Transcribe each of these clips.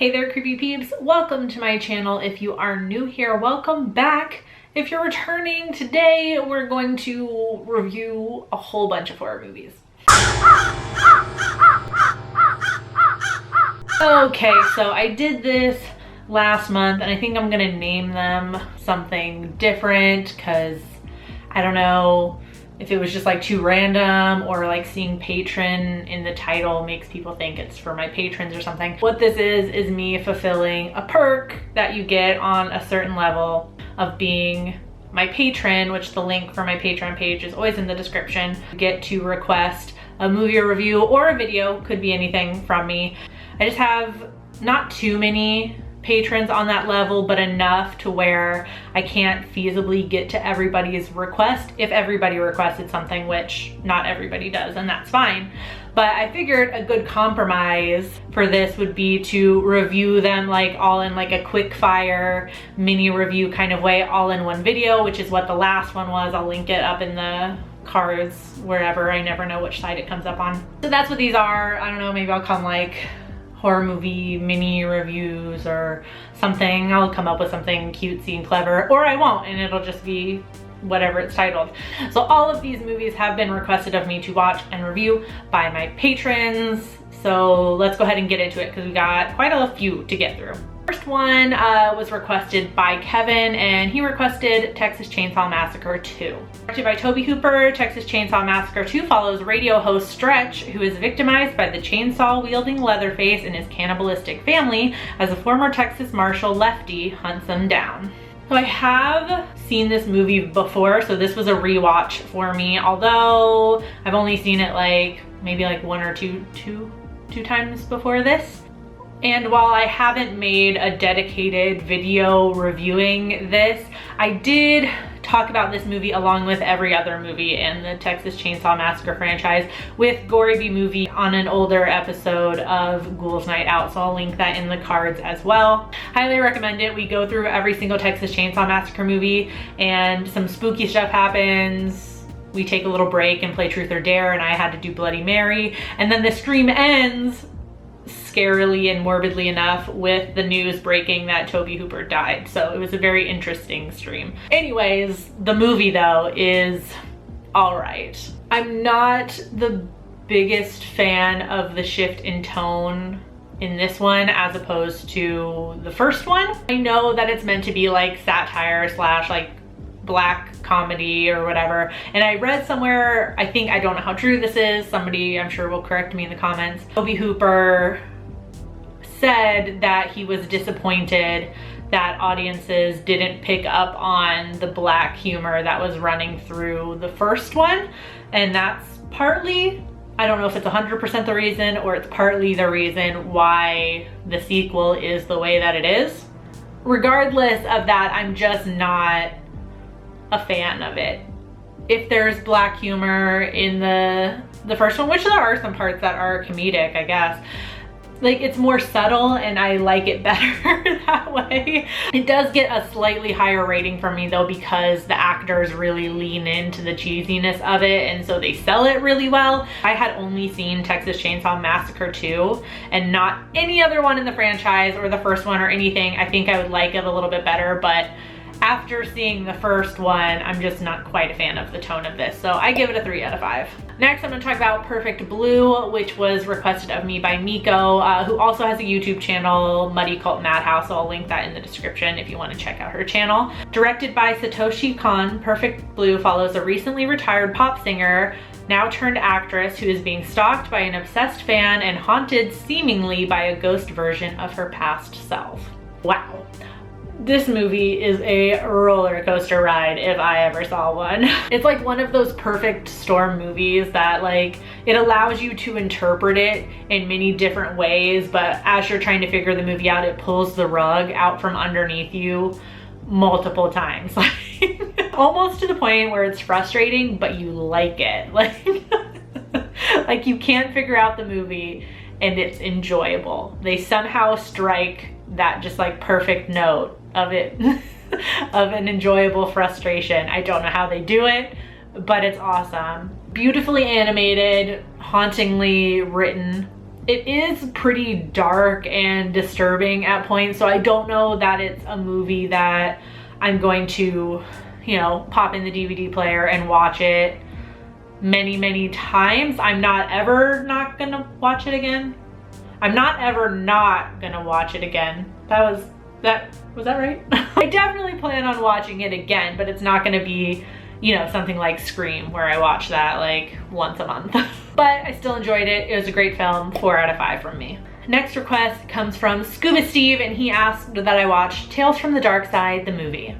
Hey there, creepy peeps. Welcome to my channel. If you are new here, welcome back. If you're returning, today we're going to review a whole bunch of horror movies. Okay, so I did this last month and I think I'm gonna name them something different because I don't know if it was just like too random or like seeing patron in the title makes people think it's for my patrons or something. What this is me fulfilling a perk that you get on a certain level of being my patron, which the link for my Patreon page is always in the description. You get to request a movie review or a video, could be anything from me. I just have not too many patrons on that level, but enough to where I can't feasibly get to everybody's request if everybody requested something, which not everybody does, and that's fine. But I figured a good compromise for this would be to review them like all in like a quick fire mini review kind of way, all in one video, which is what the last one was. I'll link it up in the cards wherever, I never know which side it comes up on. So that's what these are. I don't know, maybe I'll come like horror movie mini reviews or something. I'll come up with something cutesy and clever, or I won't, and it'll just be whatever it's titled. So all of these movies have been requested of me to watch and review by my patrons. So let's go ahead and get into it because we got quite a few to get through. First one was requested by Kevin, and he requested Texas Chainsaw Massacre 2. Directed by Tobe Hooper, Texas Chainsaw Massacre 2 follows radio host Stretch, who is victimized by the chainsaw-wielding Leatherface and his cannibalistic family as a former Texas Marshal, Lefty, hunts them down. So I have seen this movie before, so this was a rewatch for me, although I've only seen it like maybe like one or two times before this. And while I haven't made a dedicated video reviewing this, I did talk about this movie along with every other movie in the Texas Chainsaw Massacre franchise with Gory B Movie on an older episode of Ghouls Night Out, so I'll link that in the cards as well. Highly recommend it. We go through every single Texas Chainsaw Massacre movie and some spooky stuff happens. We take a little break and play Truth or Dare, and I had to do Bloody Mary, and then the stream ends scarily and morbidly enough with the news breaking that Tobe Hooper died. So it was a very interesting stream. Anyways, the movie though is all right. I'm not the biggest fan of the shift in tone in this one as opposed to the first one. I know that it's meant to be like satire slash like black comedy or whatever, and I read somewhere, I don't know how true this is, somebody I'm sure will correct me in the comments, Tobe Hooper said that he was disappointed that audiences didn't pick up on the black humor that was running through the first one, and that's partly, I don't know if it's 100% the reason, or it's partly the reason why the sequel is the way that it is. Regardless of that, I'm just not a fan of it. If there's black humor in the first one, which there are some parts that are comedic, I guess, like it's more subtle and I like it better that way. It does get a slightly higher rating from me though because the actors really lean into the cheesiness of it, and so they sell it really well. I had only seen Texas Chainsaw Massacre 2 and not any other one in the franchise or the first one or anything. I think I would like it a little bit better, but after seeing the first one, I'm just not quite a fan of the tone of this, so I give it a 3 out of 5. Next, I'm gonna talk about Perfect Blue, which was requested of me by Miko, who also has a YouTube channel, Muddy Cult Madhouse, so I'll link that in the description if you wanna check out her channel. Directed by Satoshi Kon, Perfect Blue follows a recently retired pop singer, now turned actress, who is being stalked by an obsessed fan and haunted seemingly by a ghost version of her past self. Wow. This movie is a roller coaster ride if I ever saw one. It's like one of those perfect storm movies that like, it allows you to interpret it in many different ways, but as you're trying to figure the movie out, it pulls the rug out from underneath you multiple times. Almost to the point where it's frustrating, but you like it. Like you can't figure out the movie and it's enjoyable. They somehow strike that just like perfect note of it, of an enjoyable frustration. I don't know how they do it, but it's awesome. Beautifully animated, hauntingly written. It is pretty dark and disturbing at points, so I don't know that it's a movie that I'm going to, you know, pop in the DVD player and watch it many times. I'm not ever not gonna watch it again. I'm not ever not gonna watch it again. Was that right? I definitely plan on watching it again, but it's not gonna be, you know, something like Scream where I watch that like once a month. But I still enjoyed it. It was a great film, 4 out of 5 from me. Next request comes from Scuba Steve, and he asked that I watch Tales from the Darkside, the movie.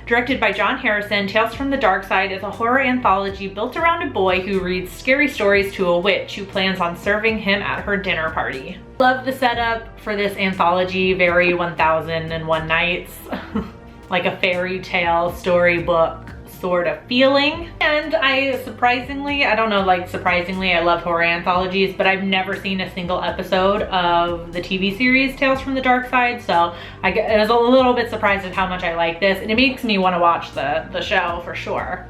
Directed by John Harrison, Tales from the Darkside is a horror anthology built around a boy who reads scary stories to a witch who plans on serving him at her dinner party. Love the setup for this anthology, very 1001 Nights, like a fairy tale storybook sort of feeling. And I don't know, like surprisingly, I love horror anthologies, but I've never seen a single episode of the TV series Tales from the Darkside, so I was a little bit surprised at how much I like this, and it makes me want to watch the show for sure.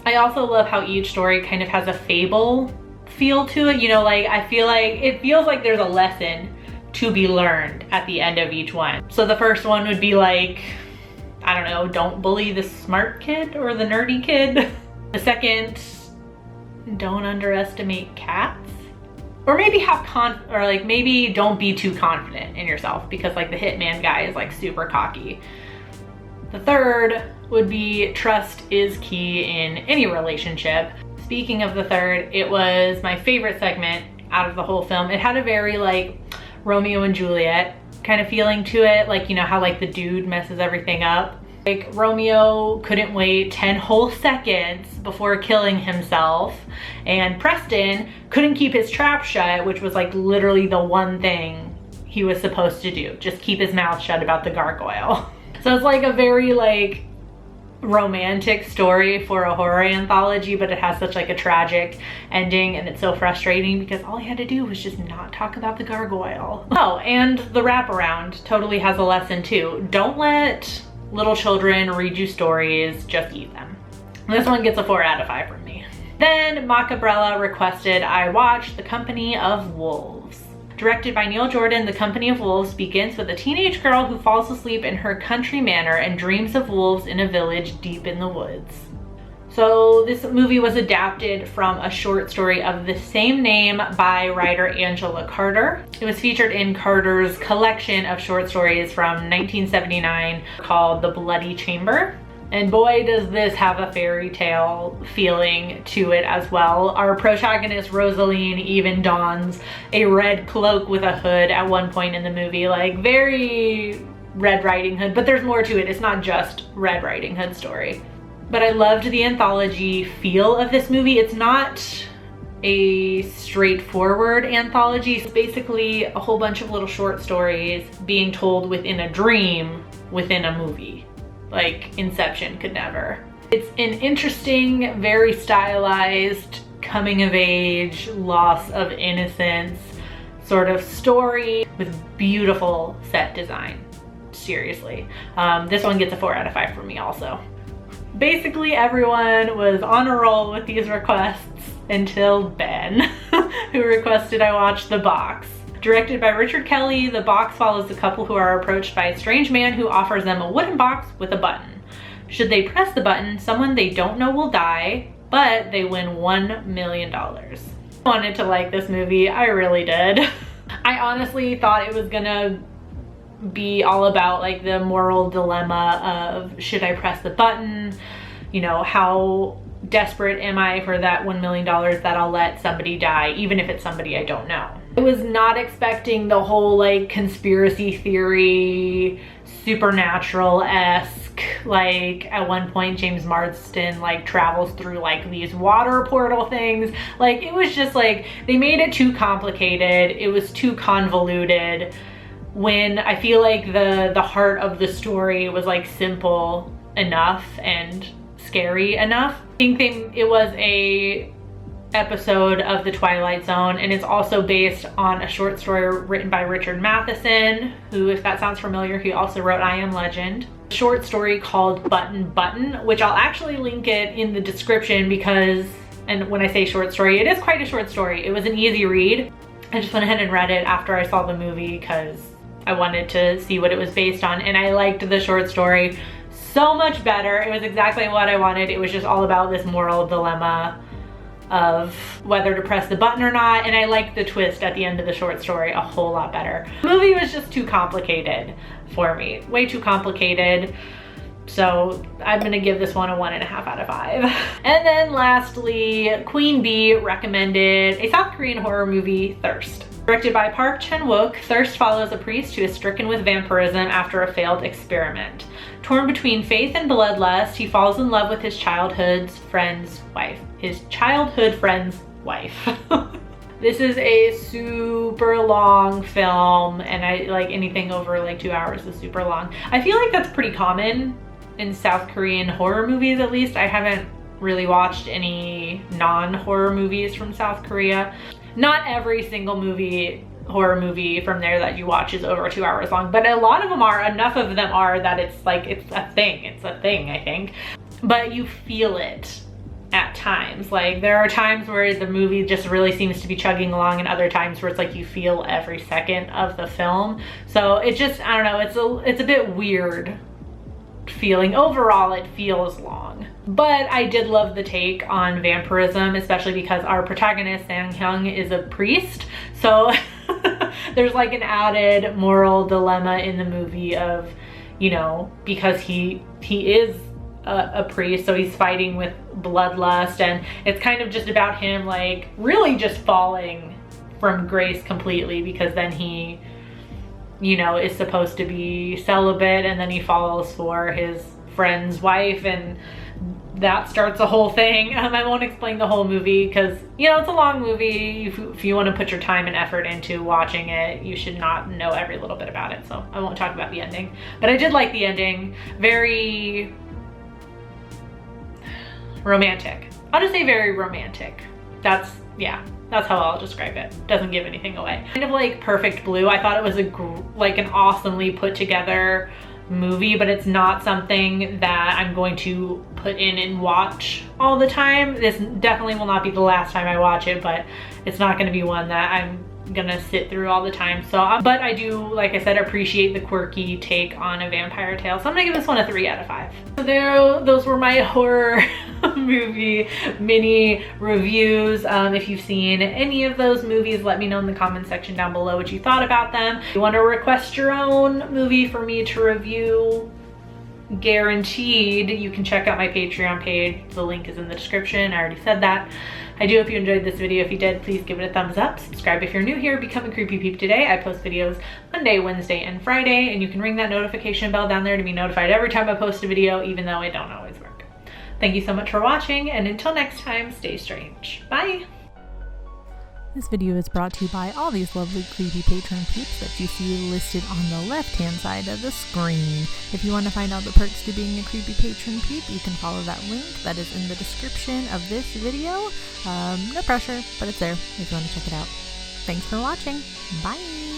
I also love how each story kind of has a fable feel to it, you know, like I feel like it feels like there's a lesson to be learned at the end of each one. So the first one would be like, I don't know, don't bully the smart kid or the nerdy kid. The second, don't underestimate cats. Or maybe maybe don't be too confident in yourself, because like the hitman guy is like super cocky. The third would be trust is key in any relationship. Speaking of the third, it was my favorite segment out of the whole film. It had a very like Romeo and Juliet kind of feeling to it, like, you know how like the dude messes everything up. Like Romeo couldn't wait 10 whole seconds before killing himself, and Preston couldn't keep his trap shut, which was like literally the one thing he was supposed to do, just keep his mouth shut about the gargoyle. So it's like a very like romantic story for a horror anthology, but it has such like a tragic ending, and it's so frustrating because all he had to do was just not talk about the gargoyle. Oh, and the wraparound totally has a lesson too. Don't let little children read you stories, just eat them. This one gets a 4 out of 5 from me. Then Macabrella requested I watch The Company of Wolves. Directed by Neil Jordan, The Company of Wolves begins with a teenage girl who falls asleep in her country manor and dreams of wolves in a village deep in the woods. So this movie was adapted from a short story of the same name by writer Angela Carter. It was featured in Carter's collection of short stories from 1979 called The Bloody Chamber. And boy, does this have a fairy tale feeling to it as well. Our protagonist, Rosaline, even dons a red cloak with a hood at one point in the movie, like very Red Riding Hood, but there's more to it. It's not just Red Riding Hood story. But I loved the anthology feel of this movie. It's not a straightforward anthology. It's basically a whole bunch of little short stories being told within a dream within a movie. Like Inception could never. It's an interesting, very stylized, coming of age, loss of innocence sort of story with beautiful set design. Seriously. This one gets a 4 out of 5 from me also. Basically everyone was on a roll with these requests until Ben, who requested I watch The Box. Directed by Richard Kelly, The Box follows a couple who are approached by a strange man who offers them a wooden box with a button. Should they press the button, someone they don't know will die, but they win $1 million. I wanted to like this movie, I really did. I honestly thought it was gonna be all about like the moral dilemma of should I press the button? You know, how desperate am I for that $1 million that I'll let somebody die, even if it's somebody I don't know. I was not expecting the whole like conspiracy theory, supernatural-esque, like at one point James Marsden like travels through like these water portal things. Like it was just like, they made it too complicated. It was too convoluted when I feel like the heart of the story was like simple enough and scary enough. I think it was a episode of The Twilight Zone, and it's also based on a short story written by Richard Matheson, who, if that sounds familiar, he also wrote I Am Legend. A short story called Button Button, which I'll actually link it in the description because, and when I say short story, it is quite a short story. It was an easy read. I just went ahead and read it after I saw the movie because I wanted to see what it was based on, and I liked the short story so much better. It was exactly what I wanted. It was just all about this moral dilemma of whether to press the button or not, and I liked the twist at the end of the short story a whole lot better. The movie was just too complicated for me, way too complicated. So I'm gonna give this one a 1.5 out of 5. And then lastly, Queen Bee recommended a South Korean horror movie, Thirst. Directed by Park Chan-wook, Thirst follows a priest who is stricken with vampirism after a failed experiment. Torn between faith and bloodlust, he falls in love with his childhood friend's wife. This is a super long film, and I like anything over like 2 hours is super long. I feel like that's pretty common in South Korean horror movies, at least. I haven't really watched any non-horror movies from South Korea. Not every single horror movie from there that you watch is over 2 hours long, but a lot of them are. Enough of them are that it's like, it's a thing, I think. But you feel it at times. Like, there are times where the movie just really seems to be chugging along, and other times where it's like you feel every second of the film. So it just, I don't know, it's a bit weird feeling. Overall, it feels long. But I did love the take on vampirism, especially because our protagonist, Sang-hyung, is a priest. So there's like an added moral dilemma in the movie of, you know, because he is a priest, so he's fighting with bloodlust, and it's kind of just about him like really just falling from grace completely, because then he, you know, is supposed to be celibate, and then he falls for his friend's wife, and that starts a whole thing. I won't explain the whole movie because, you know, it's a long movie. If you want to put your time and effort into watching it, you should not know every little bit about it, so I won't talk about the ending. But I did like the ending. Very romantic. I'll just say very romantic. That's how I'll describe it. Doesn't give anything away. Kind of like Perfect Blue. I thought it was like an awesomely put together movie, but it's not something that I'm going to put in and watch all the time. This definitely will not be the last time I watch it, but it's not going to be one that I'm gonna sit through all the time. So but I do, like I said, appreciate the quirky take on a vampire tale, so I'm gonna give this one a 3 out of 5. So those were my horror movie mini reviews. If you've seen any of those movies, let me know in the comment section down below what you thought about them. If you want to request your own movie for me to review, guaranteed, you can check out my Patreon page. The link is in the description. I already said that. I do hope you enjoyed this video. If you did, please give it a thumbs up. Subscribe if you're new here. Become a Creepy Peep today. I post videos Monday, Wednesday, and Friday, and you can ring that notification bell down there to be notified every time I post a video, even though it don't always work. Thank you so much for watching, and until next time, stay strange. Bye! This video is brought to you by all these lovely creepy patron peeps that you see listed on the left-hand side of the screen. If you want to find out the perks to being a creepy patron peep, you can follow that link that is in the description of this video. No pressure, but it's there if you want to check it out. Thanks for watching. Bye!